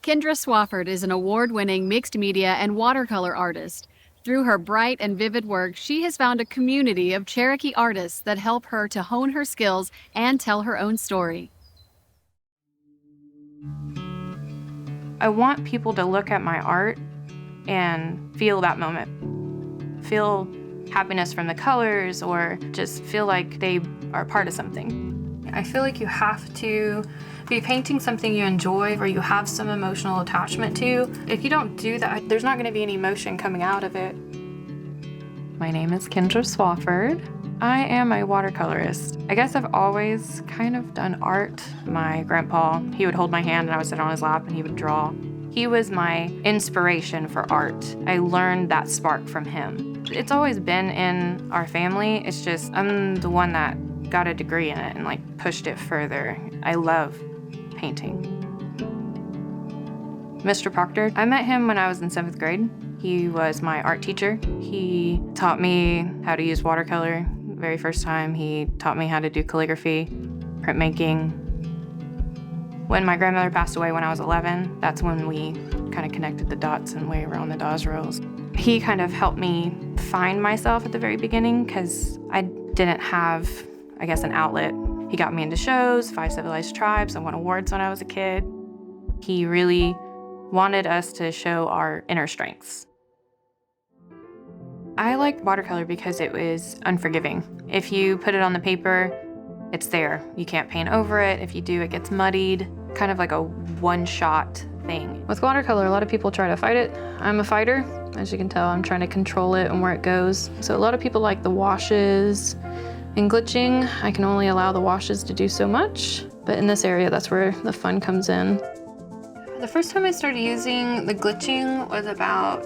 Kindra Swafford is an award-winning mixed media and watercolor artist. Through her bright and vivid work, she has found a community of Cherokee artists that help her to hone her skills and tell her own story. I want people to look at my art and feel that moment. Feel happiness from the colors, or just feel like they are part of something. I feel like you have to be painting something you enjoy or you have some emotional attachment to. If you don't do that, there's not going to be any emotion coming out of it. My name is Kindra Swafford. I am a watercolorist. I guess I've always kind of done art. My grandpa, he would hold my hand and I would sit on his lap and he would draw. He was my inspiration for art. I learned that spark from him. It's always been in our family. It's just I'm the one that got a degree in it and like pushed it further. I love painting. Mr. Proctor, I met him when I was in 7th grade. He was my art teacher. He taught me how to use watercolor. Very first time, he taught me how to do calligraphy, printmaking. When my grandmother passed away when I was 11, that's when we kind of connected the dots and we were on the DAWS rails. He kind of helped me find myself at the very beginning because I didn't have, I guess, an outlet. He got me into shows, 5 Civilized Tribes. I won awards when I was a kid. He really wanted us to show our inner strengths. I liked watercolor because it was unforgiving. If you put it on the paper, it's there. You can't paint over it. If you do, it gets muddied. Kind of like a one-shot thing. With watercolor, a lot of people try to fight it. I'm a fighter. As you can tell, I'm trying to control it and where it goes. So a lot of people like the washes and glitching. I can only allow the washes to do so much, but in this area, that's where the fun comes in. The first time I started using the glitching was about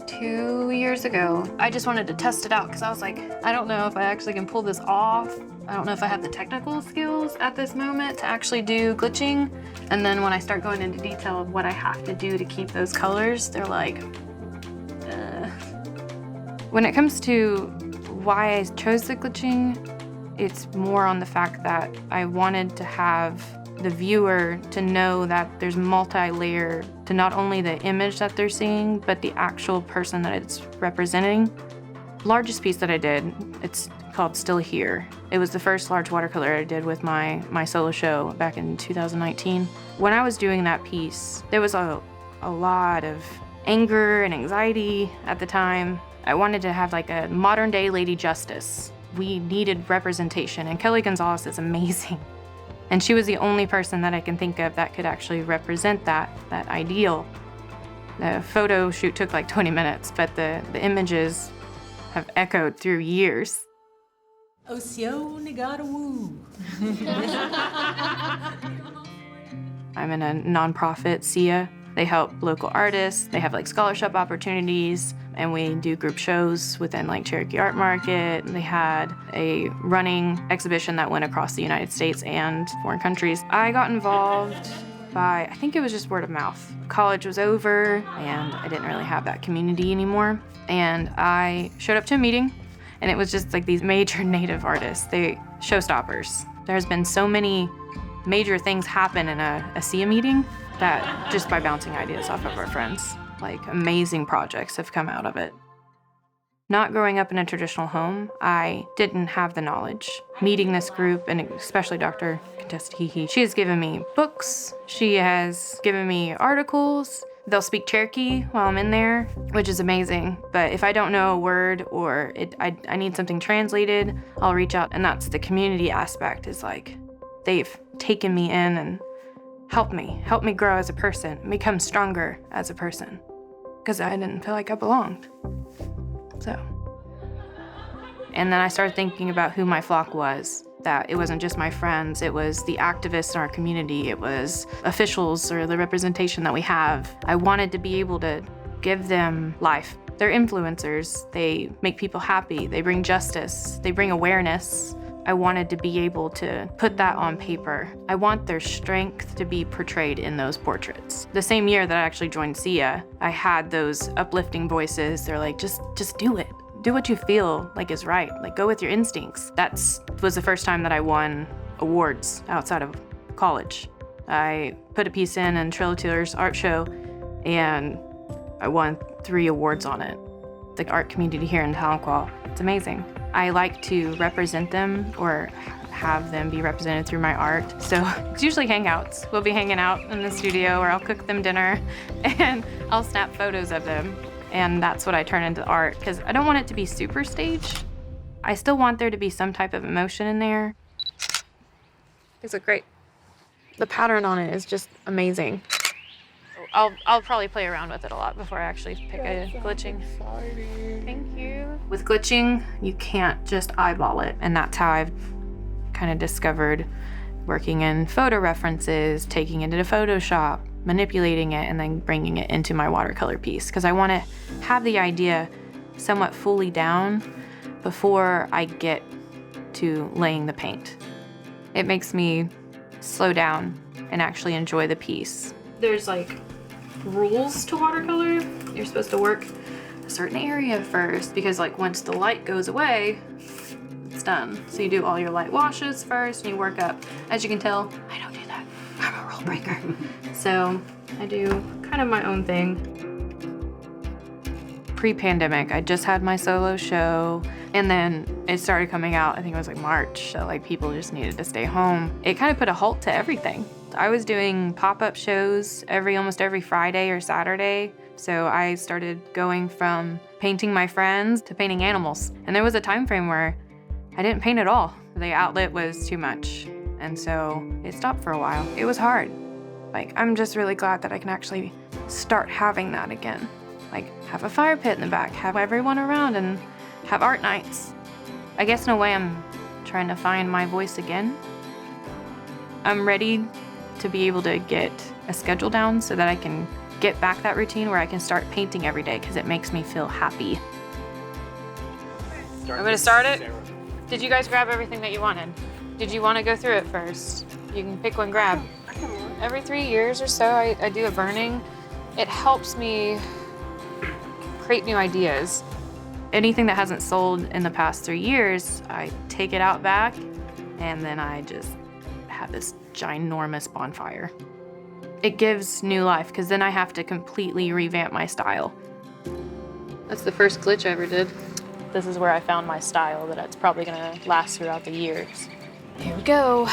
2 years ago. I just wanted to test it out because I was like, I don't know if I actually can pull this off. I don't know if I have the technical skills at this moment to actually do glitching. And then when I start going into detail of what I have to do to keep those colors, they're like, When it comes to why I chose the glitching, it's more on the fact that I wanted to have the viewer to know that there's multi-layer to not only the image that they're seeing, but the actual person that it's representing. Largest piece that I did, it's called Still Here. It was the first large watercolor I did with my solo show back in 2019. When I was doing that piece, there was a lot of anger and anxiety at the time. I wanted to have like a modern day Lady Justice. We needed representation, and Kelly Gonzalez is amazing. And she was the only person that I can think of that could actually represent that ideal. The photo shoot took like 20 minutes, but the images have echoed through years. Osiyo Nigadawu. I'm in a nonprofit, Osiyo. They help local artists. They have like scholarship opportunities, and we do group shows within like Cherokee Art Market. They had a running exhibition that went across the United States and foreign countries. I got involved by, I think it was just word of mouth. College was over and I didn't really have that community anymore. And I showed up to a meeting and it was just like these major Native artists, they showstoppers. There's been so many major things happen in a Osiyo meeting that just by bouncing ideas off of our friends, like amazing projects have come out of it. Not growing up in a traditional home, I didn't have the knowledge. Meeting this group, and especially Dr. Kendra, she has given me books, she has given me articles. They'll speak Cherokee while I'm in there, which is amazing. But if I don't know a word or I need something translated, I'll reach out, and that's the community aspect, is like, they've taken me in and helped me grow as a person, become stronger as a person, because I didn't feel like I belonged. So. And then I started thinking about who my flock was, that it wasn't just my friends, it was the activists in our community, it was officials or the representation that we have. I wanted to be able to give them life. They're influencers, they make people happy, they bring justice, they bring awareness. I wanted to be able to put that on paper. I want their strength to be portrayed in those portraits. The same year that I actually joined Osiyo, I had those uplifting voices. They're like, just do it. Do what you feel like is right. Like, go with your instincts. That was the first time that I won awards outside of college. I put a piece in Trillo Taylor's art show, and I won 3 awards on it. The art community here in Tahlequah, it's amazing. I like to represent them or have them be represented through my art. So it's usually hangouts. We'll be hanging out in the studio, or I'll cook them dinner and I'll snap photos of them. And that's what I turn into art, because I don't want it to be super staged. I still want there to be some type of emotion in there. These look great. The pattern on it is just amazing. I'll probably play around with it a lot before I actually pick a glitching. Exciting. Thank you. With glitching, you can't just eyeball it, and that's how I've kind of discovered working in photo references, taking it into Photoshop, manipulating it, and then bringing it into my watercolor piece, because I want to have the idea somewhat fully down before I get to laying the paint. It makes me slow down and actually enjoy the piece. There's like rules to watercolor. You're supposed to work a certain area first, because like once the light goes away, it's done. So you do all your light washes first and you work up. As you can tell, I don't do that. I'm a rule breaker. So I do kind of my own thing. Pre-pandemic, I just had my solo show, and then it started coming out, I think it was like March, so like people just needed to stay home. It kind of put a halt to everything. I was doing pop-up shows almost every Friday or Saturday, so I started going from painting my friends to painting animals. And there was a time frame where I didn't paint at all. The outlet was too much, and so it stopped for a while. It was hard. Like, I'm just really glad that I can actually start having that again. Like, have a fire pit in the back, have everyone around, and have art nights. I guess in a way I'm trying to find my voice again. I'm ready to be able to get a schedule down so that I can get back that routine where I can start painting every day, because it makes me feel happy. I'm gonna start it. Did you guys grab everything that you wanted? Did you want to go through it first? You can pick one grab. Every 3 years or so, I do a burning. It helps me create new ideas. Anything that hasn't sold in the past 3 years, I take it out back, and then I just have this ginormous bonfire. It gives new life, because then I have to completely revamp my style. That's the first glitch I ever did. This is where I found my style that it's probably gonna last throughout the years. Here we go.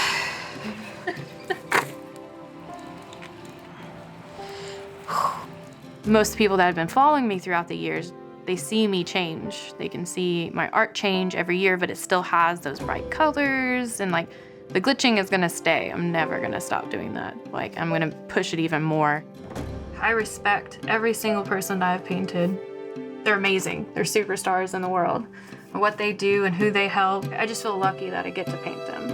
Most people that have been following me throughout the years, they see me change. They can see my art change every year, but it still has those bright colors, and like the glitching is gonna stay. I'm never gonna stop doing that. Like, I'm gonna push it even more. I respect every single person that I've painted. They're amazing. They're superstars in the world. What they do and who they help, I just feel lucky that I get to paint them.